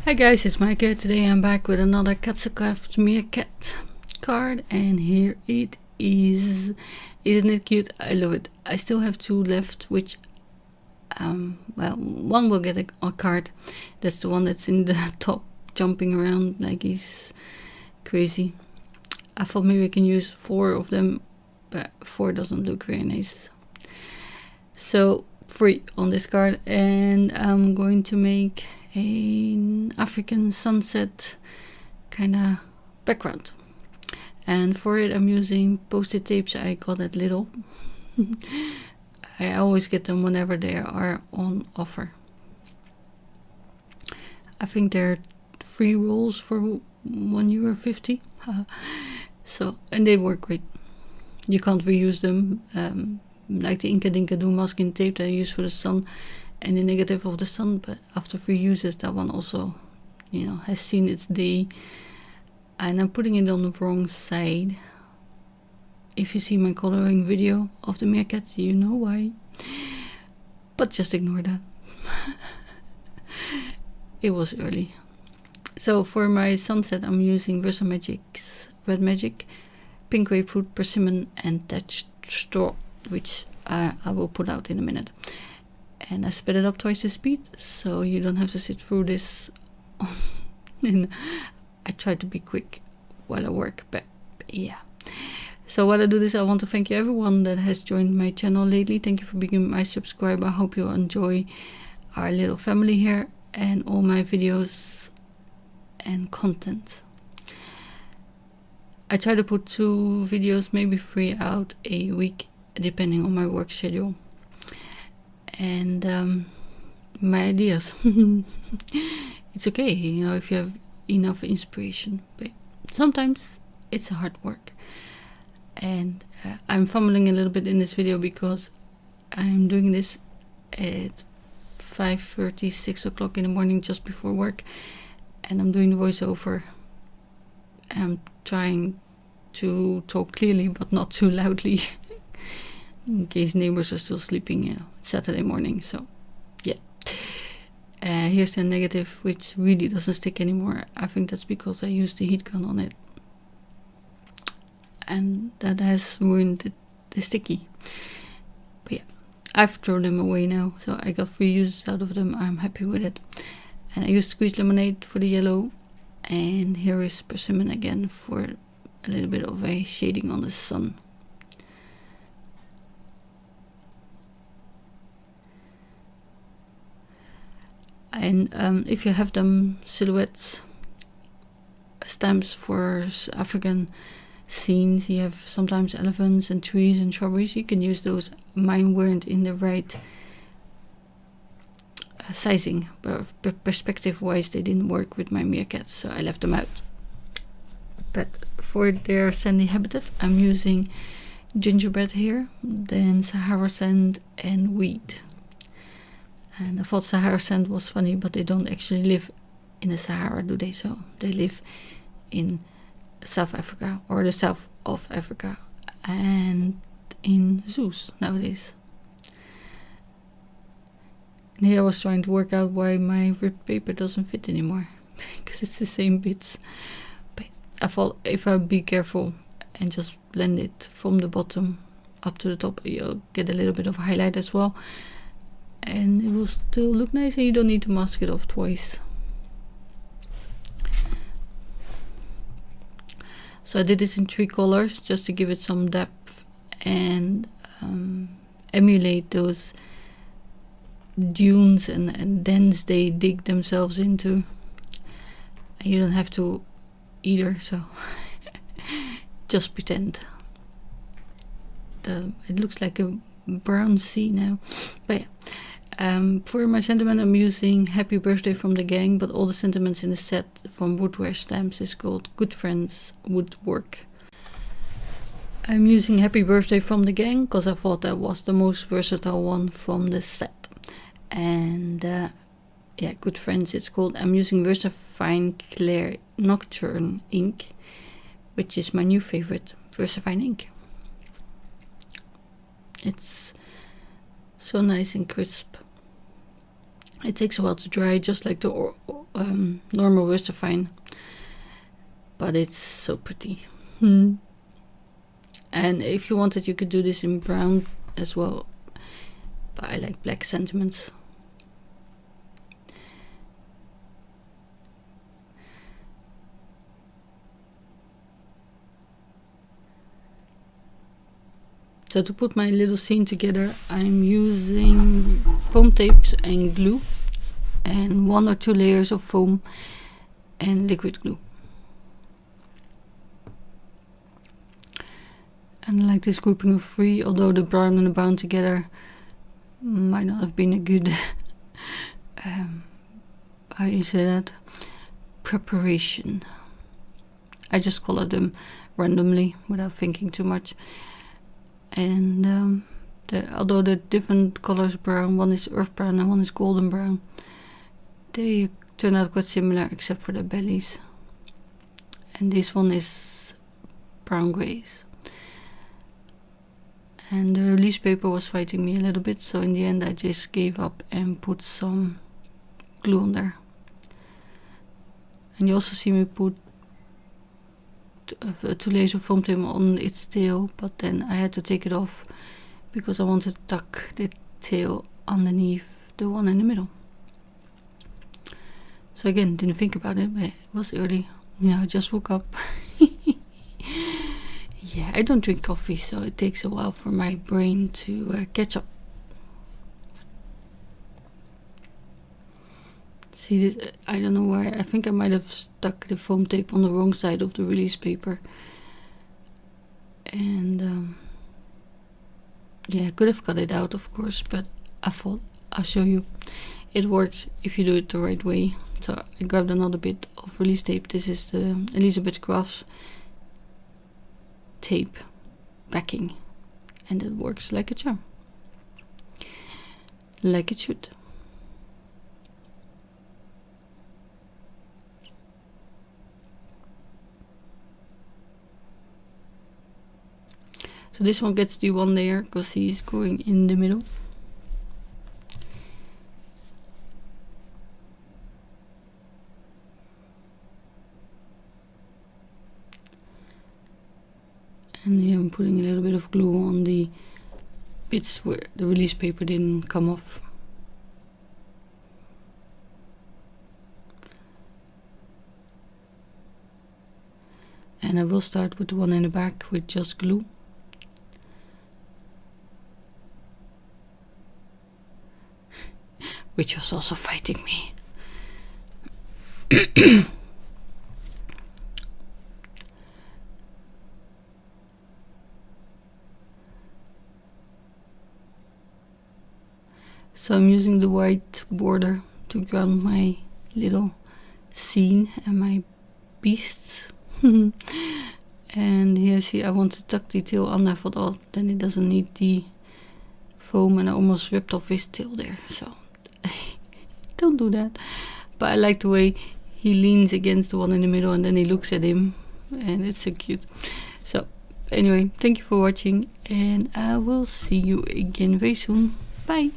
Hi guys, it's Mike. Today I'm back with another Katzelkraft Meerkat card, and here it is. Isn't it cute? I love it. I still have 2 left, which well, one will get a card. That's the one that's in the top, jumping around like he's crazy. I thought maybe I can use 4 of them, but 4 doesn't look very nice. So 3 on this card, and I'm going to make an African sunset kind of background, and for it I'm using post-it tapes. I got at Lidl. I always get them whenever they are on offer. I think they're 3 rolls for €1.50. So, and they work great. You can't reuse them, like the inkblending masking tape that I use for the sun and the negative of the sun, but after 3 uses that one also, has seen its day. And I'm putting it on the wrong side. If you see my coloring video of the meerkats, you know why, but just ignore that. It was early. So for my sunset I'm using Versamagic's Red Magic, Pink Grapefruit, Persimmon and Thatched Straw, which I will put out in a minute. And I sped it up twice the speed, so you don't have to sit through this. And I try to be quick while I work, but yeah. So while I do this, I want to thank you everyone that has joined my channel lately. Thank you for being my subscriber. I hope you enjoy our little family here and all my videos and content. I try to put 2 videos, maybe 3 out a week, depending on my work schedule and my ideas. It's okay, if you have enough inspiration, but sometimes it's hard work. And I'm fumbling a little bit in this video because I'm doing this at 5:30, 6 o'clock in the morning, just before work, and I'm doing the voiceover. I'm trying to talk clearly but not too loudly in case neighbors are still sleeping. Saturday morning, so yeah. Here's the negative, which really doesn't stick anymore. I think that's because I used the heat gun on it, and that has ruined the sticky. But yeah, I've thrown them away now, so I got 3 uses out of them. I'm happy with it. And I used squeezed lemonade for the yellow, and here is persimmon again for a little bit of a shading on the sun. And if you have them silhouettes, stamps for African scenes, you have sometimes elephants and trees and shrubberies, you can use those. Mine weren't in the right sizing, but perspective wise they didn't work with my meerkats, so I left them out. But for their sandy habitat I'm using gingerbread here, then Sahara sand and wheat. And I thought Sahara sand was funny, but they don't actually live in the Sahara, do they? So they live in South Africa, or the south of Africa, and in zoos nowadays. And here I was trying to work out why my ripped paper doesn't fit anymore, because it's the same bits. But I thought if I be careful and just blend it from the bottom up to the top, you'll get a little bit of highlight as well, and it will still look nice, and you don't need to mask it off twice. So I did this in 3 colors just to give it some depth and emulate those dunes and dens they dig themselves into. And you don't have to either, so just pretend. It looks like a brown sea now. But yeah. For my sentiment I'm using Happy Birthday from the Gang, but all the sentiments in the set from Woodware Stamps is called Good Friends Woodwork. I'm using Happy Birthday from the Gang because I thought that was the most versatile one from the set. And yeah, Good Friends it's called. I'm using Versafine Clear Nocturne ink, which is my new favorite Versafine ink. It's so nice and crisp. It takes a while to dry, just like the normal words are fine, but it's so pretty. And if you wanted, you could do this in brown as well, but I like black sentiments. So to put my little scene together, I'm using foam tape and glue, and 1 or 2 layers of foam and liquid glue. And I like this grouping of 3, although the brown and the brown together might not have been a good how you say that, preparation. I just colored them randomly without thinking too much. And although the different colors brown, one is earth brown and one is golden brown, they turn out quite similar except for the bellies. And this one is brown grays. And the release paper was fighting me a little bit, so in the end I just gave up and put some glue on there. And you also see me put 2 layers of foam tape on its tail, but then I had to take it off because I wanted to tuck the tail underneath the one in the middle. So again, didn't think about it, but it was early. I just woke up. Yeah, I don't drink coffee, so it takes a while for my brain to catch up. See this? I don't know why. I think I might have stuck the foam tape on the wrong side of the release paper. And yeah, I could have cut it out, of course, but I thought I'll show you. It works if you do it the right way. So I grabbed another bit of release tape. This is the Elizabeth Crafts tape backing, and it works like a charm, like it should. So this one gets the 1 layer because he's going in the middle. And here I'm putting a little bit of glue on the bits where the release paper didn't come off. And I will start with the one in the back with just glue. Which was also fighting me. So I'm using the white border to ground my little scene and my beasts. And here, see, I want to tuck the tail under. I thought, oh, then it doesn't need the foam, and I almost ripped off his tail there. So don't do that. But I like the way he leans against the one in the middle and then he looks at him, and it's so cute. So anyway, thank you for watching, and I will see you again very soon. Bye.